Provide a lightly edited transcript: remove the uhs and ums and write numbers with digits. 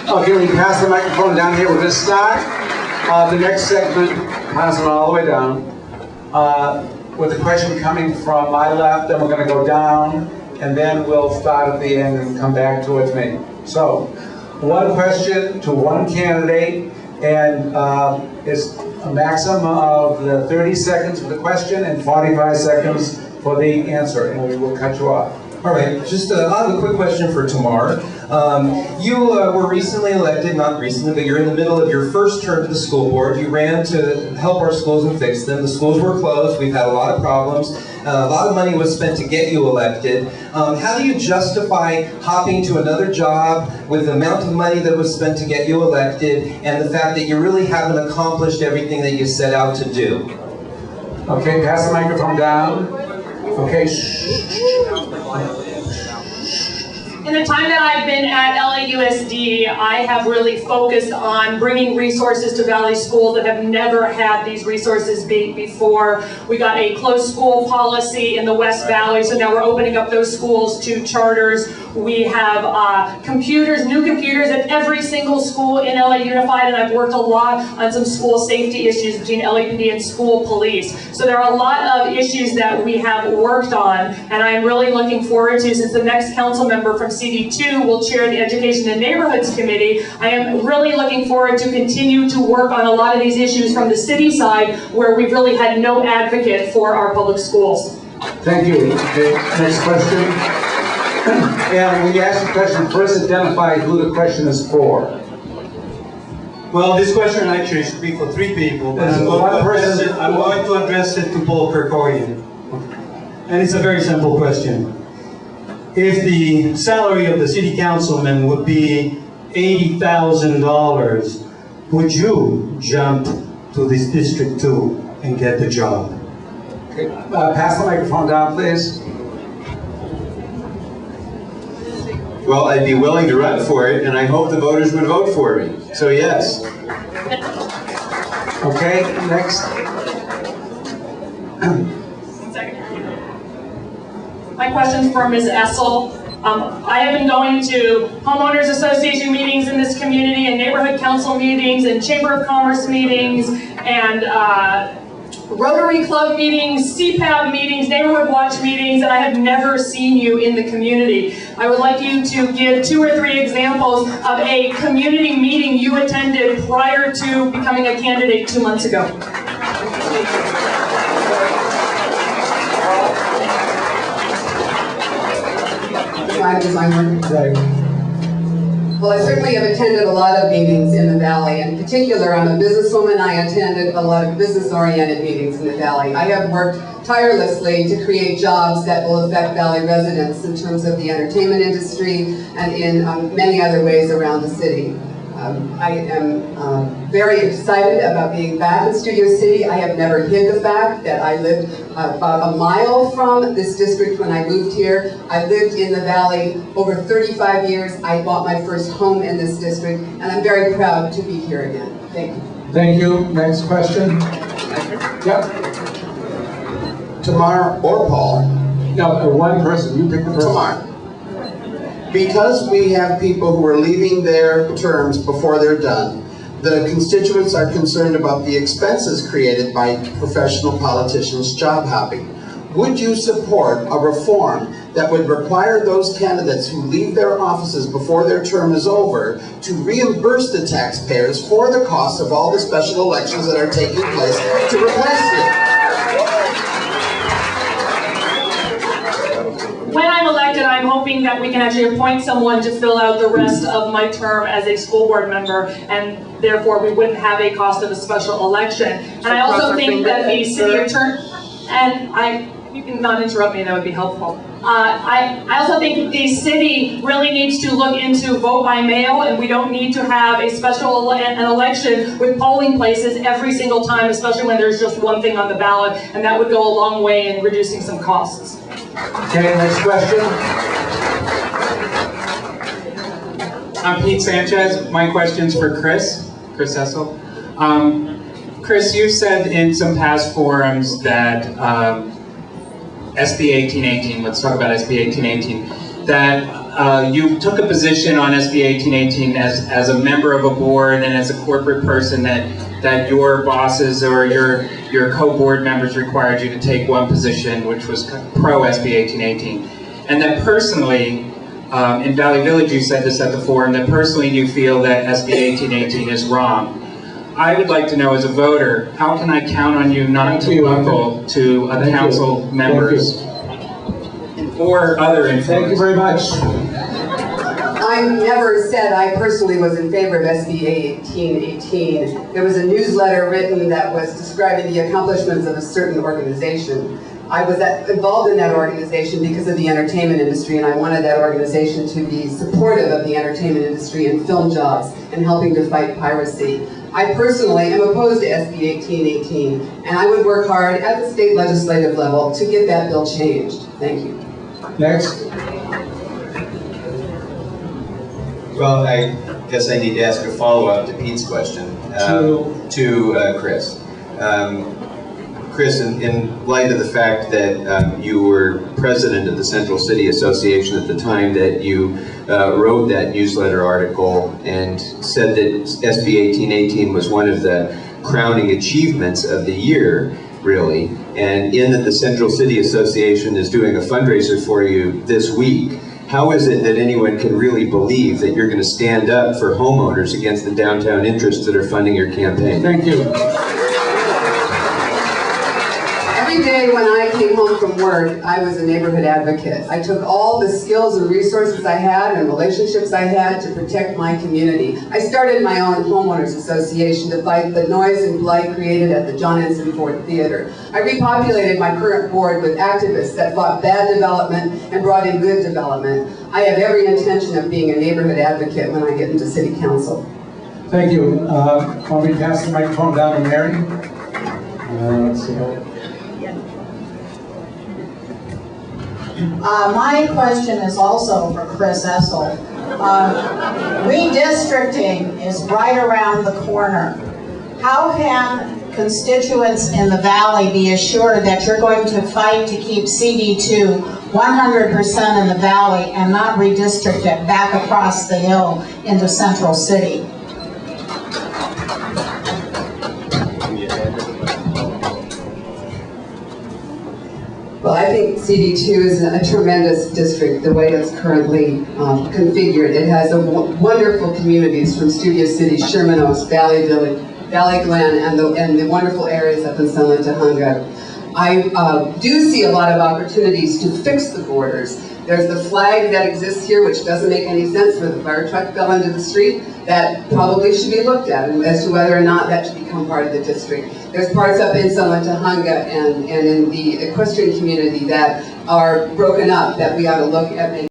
Okay, we pass the microphone down here. We're going to start the next segment, pass it all the way down, with a question coming from my left, then we're going to go down, and then we'll start at the end and come back towards me. So, one question to one candidate, and it's a maximum of 30 seconds for the question and 45 seconds for the answer, and we will cut you off. All right, just I have a quick question for Tamar. You were recently elected, not recently, but you're in the middle of your first term to the school board. You ran to help our schools and fix them. The schools were closed. We've had a lot of problems. A lot of money was spent to get you elected. How do you justify hopping to another job with the amount of money that was spent to get you elected and the fact that you really haven't accomplished everything that you set out to do? Okay, pass the microphone down. Okay, In the time that I've been at LAUSD, I have really focused on bringing resources to Valley schools that have never had these resources before. We got a closed school policy in the West Valley, so now we're opening up those schools to charters. We have computers, new computers at every single school in LA Unified, and I've worked a lot on some school safety issues between LAPD and school police. So there are a lot of issues that we have worked on, and I'm really looking forward to, since the next council member from CD2 will chair the Education and Neighborhoods Committee, I am really looking forward to continue to work on a lot of these issues from the city side, where we've really had no advocate for our public schools. thank you. Okay, next question. And when you ask the question, first identify who the question is for. Well, this question actually should be for three people, but I'm going to address it to Paul Kerkorian. And it's a very simple question. If the salary of the city councilman would be $80,000, would you jump to this District 2 and get the job? Okay, pass the microphone down, please. Well, I'd be willing to run for it, and I hope the voters would vote for me. So yes. Okay, next. My question's for Ms. Essel. I have been going to homeowners association meetings in this community, and neighborhood council meetings, and chamber of commerce meetings, and Rotary Club meetings, CPAB meetings, neighborhood watch meetings, and I have never seen you in the community. I would like you to give 2 or 3 examples of a community meeting you attended prior to becoming a candidate 2 months ago. Well, I certainly have attended a lot of meetings in the Valley. In particular, I'm a businesswoman. I attended a lot of business-oriented meetings in the Valley. I have worked tirelessly to create jobs that will affect Valley residents in terms of the entertainment industry and in many other ways around the city. I am very excited about being back in Studio City. I have never hid the fact that I lived about a mile from this district when I moved here. I lived in the Valley over 35 years. I bought my first home in this district, and I'm very proud to be here again. Thank you. Thank you. Next question. Yep. Tamar or Paul? No, one person. You pick the person. Tamar. Because we have people who are leaving their terms before they're done, the constituents are concerned about the expenses created by professional politicians job hopping. Would you support a reform that would require those candidates who leave their offices before their term is over to reimburse the taxpayers for the cost of all the special elections that are taking place to replace them? When I'm elected, I'm hoping that we can actually appoint someone to fill out the rest of my term as a school board member, and therefore we wouldn't have a cost of a special election. And I also think that the city attorney, you can not interrupt me, that would be helpful. I also think the city really needs to look into vote by mail, and we don't need to have a special election with polling places every single time, especially when there's just one thing on the ballot, and that would go a long way in reducing some costs. Okay, next question. I'm Pete Sanchez. My question's for Chris Essel. Chris, you've said in some past forums that SB 1818, let's talk about SB 1818, that you took a position on SB 1818 as a member of a board and as a corporate person that your bosses or your co-board members required you to take one position, which was pro SB 1818. And that personally, in Valley Village, you said this at the forum, that personally you feel that SB 1818 is wrong. I would like to know, as a voter, how can I count on you not to buckle to council members or other influence? Thank you very much. I never said I personally was in favor of SB 1818. There was a newsletter written that was describing the accomplishments of a certain organization. I was involved in that organization because of the entertainment industry, and I wanted that organization to be supportive of the entertainment industry and film jobs and helping to fight piracy. I personally am opposed to SB 1818, and I would work hard at the state legislative level to get that bill changed. Thank you. Next. Well, I guess I need to ask a follow-up to Pete's question to Chris. Chris, in light of the fact that you were president of the Central City Association at the time that you wrote that newsletter article and said that SB 1818 was one of the crowning achievements of the year, really, and in that the Central City Association is doing a fundraiser for you this week, how is it that anyone can really believe that you're going to stand up for homeowners against the downtown interests that are funding your campaign? Thank you. Every day when I came home from work, I was a neighborhood advocate. I took all the skills and resources I had and relationships I had to protect my community. I started my own homeowners association to fight the noise and blight created at the John Ensign Ford Theater. I repopulated my current board with activists that fought bad development and brought in good development. I have every intention of being a neighborhood advocate when I get into city council. Thank you. Want me to pass the microphone down to Mary? Let's see. My question is also for Chris Essel. Redistricting is right around the corner. How can constituents in the Valley be assured that you're going to fight to keep CD2 100% in the Valley and not redistrict it back across the hill into Central City? Well, I think CD2 is a tremendous district, the way it's currently configured. It has wonderful communities from Studio City, Sherman Oaks, Valley Village, Valley Glen, and the wonderful areas up in Sunland Tahunga. I do see a lot of opportunities to fix the borders. There's the flag that exists here, which doesn't make any sense, where the fire truck fell into the street. That probably should be looked at as to whether or not that should become part of the district. There's parts up in Sunland Tahunga and in the equestrian community that are broken up that we ought to look at.